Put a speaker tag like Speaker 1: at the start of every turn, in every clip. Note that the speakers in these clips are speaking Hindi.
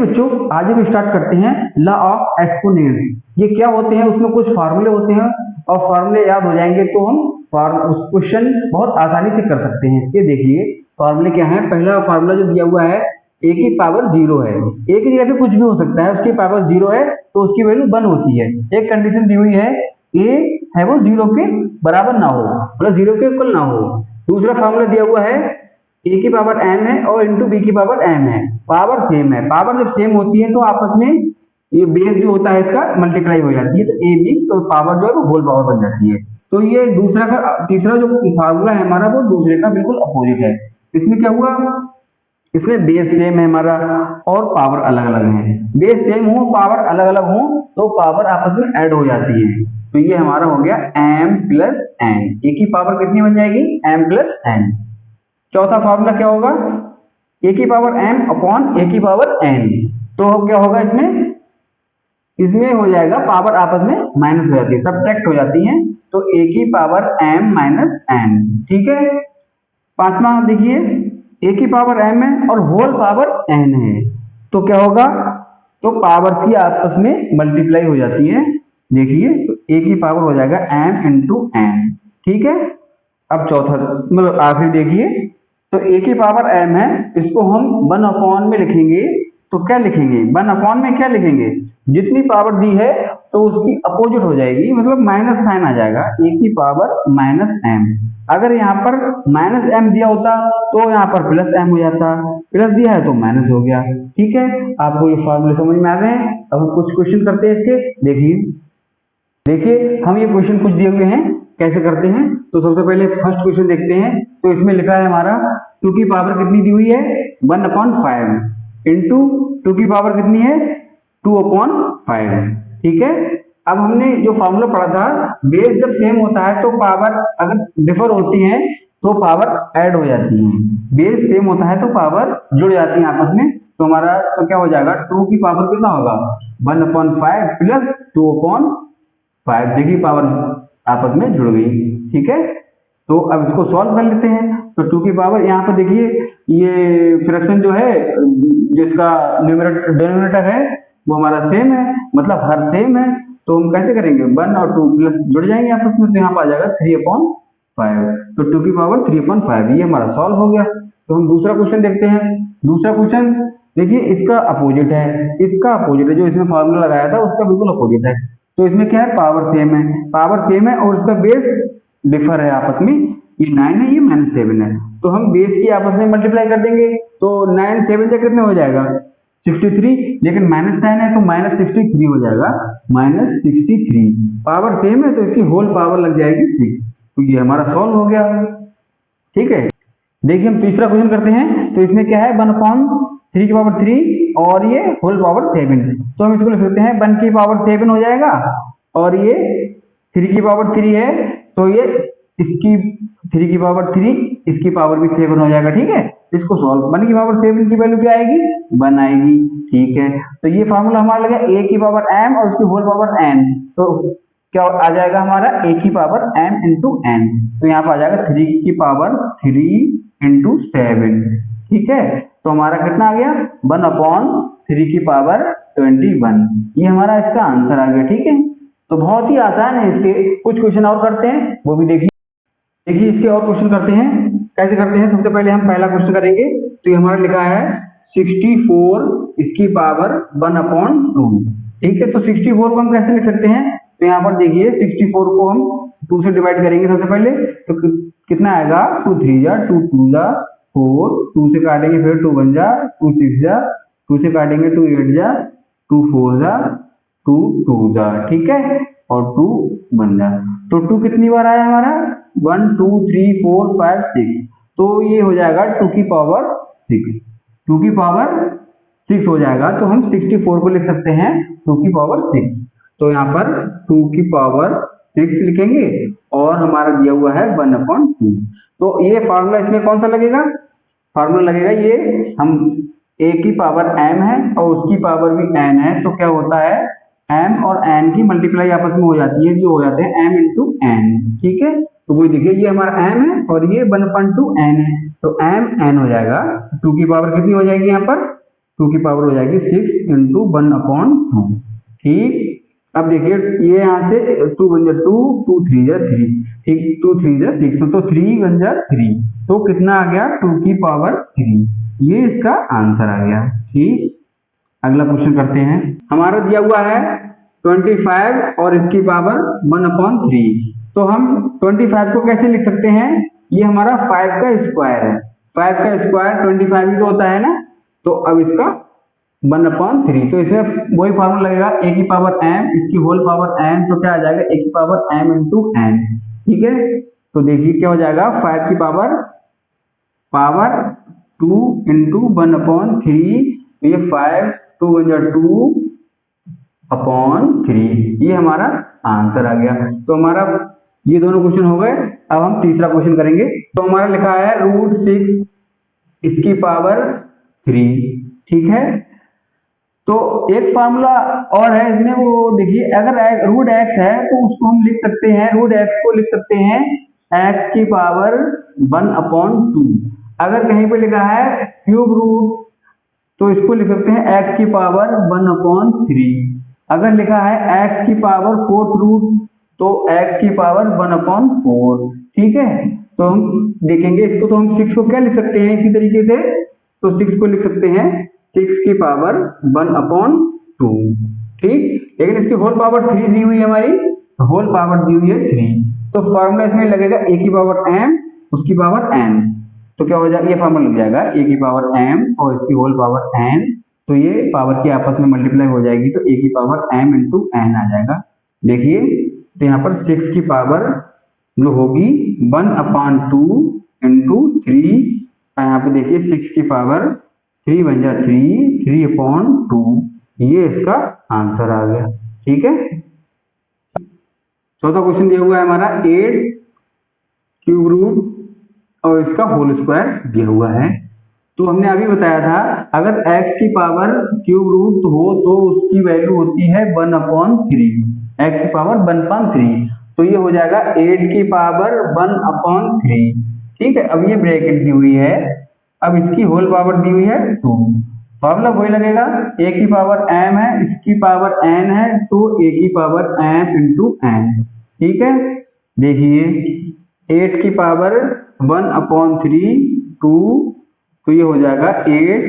Speaker 1: बच्चों आज हम स्टार्ट करते हैं लॉ ऑफ एक्सपोनेंट्स। ये क्या होते हैं, उसमें कुछ फार्मूले होते हैं और फार्मूले याद हो जाएंगे तो हम उस क्वेश्चन बहुत आसानी से कर सकते हैं। ये देखिए फार्मूले क्या है। पहला फार्मूला जो दिया हुआ है a की पावर 0 है, a की जगह पे कुछ भी हो सकता है, उसकी पावर 0 है तो उसकी वैल्यू 1 होती है। एक कंडीशन दी हुई है a है वो 0 के बराबर ना हो, मतलब 0 के इक्वल ना हो। दूसरा फार्मूला दिया हुआ है a की पावर m है और इंटू b की पावर m है, पावर सेम है। पावर जब सेम होती है तो आपस में ये बेस जो होता है इसका मल्टीप्लाई हो जाती है, तो a b तो पावर जो है वो होल पावर बन जाती है। तो ये दूसरा का तीसरा जो फार्मूला है हमारा वो दूसरे का बिल्कुल अपोजिट है। इसमें क्या हुआ, इसमें बेस सेम है हमारा और पावर अलग अलग है। बेस सेम हो पावर अलग अलग हो तो पावर आपस में ऐड हो जाती है। तो ये हमारा हो गया m प्लस n, a की पावर कितनी बन जाएगी m प्लस n। चौथा फार्मूला क्या होगा, a की पावर m अपॉन a की पावर n। तो क्या होगा इसमें हो जाएगा पावर आपस में माइनस हो जाती है, सब्ट्रैक्ट हो जाती है, तो a की पावर m माइनस n। ठीक है। पांचवा देखिए a की पावर m है और होल पावर n है, तो क्या होगा, तो पावर की आपस में मल्टीप्लाई हो जाती है। देखिए तो a की पावर हो जाएगा m इंटू n। ठीक है। अब चौथा मतलब आखिरी देखिए, तो a की पावर m है, इसको हम 1 अपॉन में लिखेंगे। तो क्या लिखेंगे 1 अपॉन में क्या लिखेंगे, जितनी पावर दी है तो उसकी अपोजिट हो जाएगी, मतलब माइनस साइन आ जाएगा a की पावर माइनस m। अगर यहाँ पर माइनस m दिया होता तो यहाँ पर प्लस m हो जाता, प्लस दिया है तो माइनस हो गया। ठीक है, आपको ये फॉर्मूले समझ में आ गए हैं। अब हम कुछ क्वेश्चन करते हैं इसके। देखिए हम ये क्वेश्चन कुछ दिए हुए हैं, कैसे करते हैं। तो सबसे पहले फर्स्ट क्वेश्चन देखते हैं। तो इसमें लिखा है हमारा 2 की पावर कितनी दी हुई है 1/5 इंटू 2 की पावर कितनी है 2/5। ठीक है। अब हमने जो फॉर्मूला पढ़ा था, बेस जब सेम होता है तो पावर अगर डिफर होती है तो पावर ऐड हो जाती है। बेस सेम होता है तो पावर जुड़ जाती है आपस में। तो हमारा तो क्या हो जाएगा 2 की पावर कितना होगा 1/5 प्लस 2/5, देखिए पावर आपस में जुड़ गई। ठीक है। तो अब इसको सॉल्व कर लेते हैं। तो 2 की पावर यहाँ पर देखिए ये फ्रैक्शन जो है जिसका डिनोमिनेटर है वो हमारा सेम है, मतलब हर सेम है। तो हम कैसे करेंगे 1 और 2 प्लस जुड़ जाएंगे आपस में, तो यहाँ पर आ जाएगा 3/5। तो 2 की पावर 3/5 ये हमारा सॉल्व हो गया। तो हम दूसरा क्वेश्चन देखते हैं। दूसरा क्वेश्चन देखिए इसका अपोजिट है, इसका अपोजिट है, जो इसमें फॉर्मूला लगाया था उसका बिल्कुल अपोजिट है। तो इसमें क्या है पावर सेम है, पावर सेम है और इसका बेस डिफर है आपस में, ये 9 है ये -7 है। तो हम बेस की आपस में मल्टीप्लाई कर देंगे, तो 9 7 से कितने हो जाएगा 63, लेकिन -9 है तो -63 हो जाएगा, -63। पावर सेम है तो इसकी होल पावर लग जाएगी 6। तो ये हमारा सॉल्व हो गया। ठीक है। देखिए हम तीसरा क्वेश्चन करते हैं। तो इसमें क्या है 1/3 की पावर 3 और ये होल पावर 7। तो हम इसको लिख सकते हैं 1 की पावर 7 हो जाएगा और ये 3 की पावर 3 है, तो ये इसकी 3 की पावर 3 इसकी पावर भी 7 हो जाएगा। ठीक है। इसको सॉल्व 1 की पावर 7 की वैल्यू क्या आएगी 1 आएगी। ठीक है। तो ये फार्मूला हमारा लगा a की पावर m और उसकी होल पावर n। तो क्या आ जाएगा हमारा a की पावर m इंटू n। तो यहाँ पर आ जाएगा 3 की पावर 3 इंटू 7। ठीक है। तो हमारा कितना आ गया 1/3 की पावर 21। ये हमारा इसका आंसर आ गया। ठीक है। तो बहुत ही आसान है। इसके कुछ क्वेश्चन और करते हैं, वो भी देखिए इसके और क्वेश्चन करते हैं। कैसे करते हैं, सबसे पहले हम पहला क्वेश्चन करेंगे। तो ये हमारा लिखा है 64 इसकी पावर 1/2। ठीक है। तो 64 को हम कैसे लिख सकते हैं, तो यहाँ पर देखिए 64 को हम 2 से डिवाइड करेंगे सबसे पहले। तो कितना आएगा 2 3 जा 2 2 जा 4, 2 से काटेंगे फिर 2 1 जा 2 6 जा, 2 से काटेंगे 2 8 जा 2 4 जा 2 2 जा। ठीक है। और 2 1 जा। तो 2 कितनी बार आया हमारा 1 2 3 4 5 6। तो ये हो जाएगा 2 की पावर 6, 2 की पावर 6 हो जाएगा। तो हम 64 को लिख सकते हैं 2 की पावर 6। तो यहाँ पर 2 की पावर 6 लिखेंगे और हमारा दिया हुआ है 1/2। तो ये फार्मूला इसमें कौन सा लगेगा, फार्मूला लगेगा ये हम a की पावर m है और उसकी पावर भी n है, तो क्या होता है m और n की मल्टीप्लाई आपस में हो जाती है, जो हो जाते हैं m इंटू n। ठीक है। तो वही देखिए ये हमारा m है और ये 1/2 n है, तो m n हो जाएगा। 2 की पावर कितनी हो जाएगी यहाँ पर 2 की पावर हो जाएगी 6 इंटू 1/2। ठीक, अब देखिए ये यहाँ से 2 1 2, 2 3 3, ठीक, 2 3 6, तो 3 1 3, तो कितना आ गया 2 की पावर 3, ये इसका आंसर आ गया। ठीक, अगला क्वेश्चन करते हैं। हमारा दिया हुआ है 25 और इसकी पावर 1/3, तो हम 25 को कैसे लिख सकते हैं, ये हमारा 5 का स्क्वायर है, 5 का स्क्वायर 25 ही तो होता है ना, तो अब इसका 1/3, तो इसमें वही फार्मूला लगेगा a की पावर m, इसकी होल पावर n, तो क्या आ जाएगा a की पावर m इंटू n। ठीक है, तो देखिए क्या हो जाएगा 5 की पावर 2 इंटू 1/3, तो ये 5 2 1 2/3, ये हमारा आंसर आ गया। तो हमारा ये दोनों क्वेश्चन हो गए। अब हम तीसरा क्वेश्चन करेंगे। तो हमारा लिखा है √6 इसकी पावर 3। ठीक है, तो एक फार्मूला और है इसमें, वो देखिए अगर √x है तो उसको हम लिख सकते हैं, √x को लिख सकते हैं x की पावर 1/2। अगर कहीं पे लिखा है क्यूब रूट तो इसको लिख सकते हैं x की पावर 1/3। अगर लिखा है x की पावर 4th रूट तो x की पावर 1/4। ठीक है, तो हम देखेंगे इसको, तो हम 6 को क्या लिख सकते हैं इसी तरीके से, तो 6 को लिख सकते हैं 6 की पावर 1/2। ठीक, लेकिन इसकी होल पावर 3 दी हुई है हमारी, होल पावर दी हुई है 3, तो फॉर्मूला इसमें लगेगा a की पावर m उसकी पावर n, तो क्या हो जाएगा ये फॉर्मूला लग जाएगा a की पावर m और इसकी होल पावर n, तो ये पावर की आपस में मल्टीप्लाई हो जाएगी, तो a की पावर m इंटू n आ जाएगा। देखिए तो यहाँ पर 6 की पावर जो होगी 1/2 इंटू 3, यहाँ पे देखिए 6 की पावर 3 1 3, 3/2, ये इसका आंसर आ गया। ठीक है, चौथा क्वेश्चन दिया हुआ है हमारा 8 क्यूब रूट और इसका होल स्क्वायर दिया हुआ है। तो हमने अभी बताया था अगर x की पावर क्यूब रूट हो तो उसकी वैल्यू होती है 1/3, x की पावर 1/3, तो ये हो जाएगा 8 की पावर 1/3। ठीक है, अब ये ब्रैकेट दी हुई है, अब इसकी होल पावर दी हुई है 2, फॉर्मूला वही लगेगा, a की पावर m है, इसकी पावर n है, तो a की पावर m इंटू n। ठीक है, देखिए 8 की पावर 1/3 2, तो ये हो जाएगा 8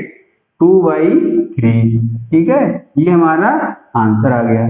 Speaker 1: 2/3। ठीक है, ये हमारा आंसर आ गया।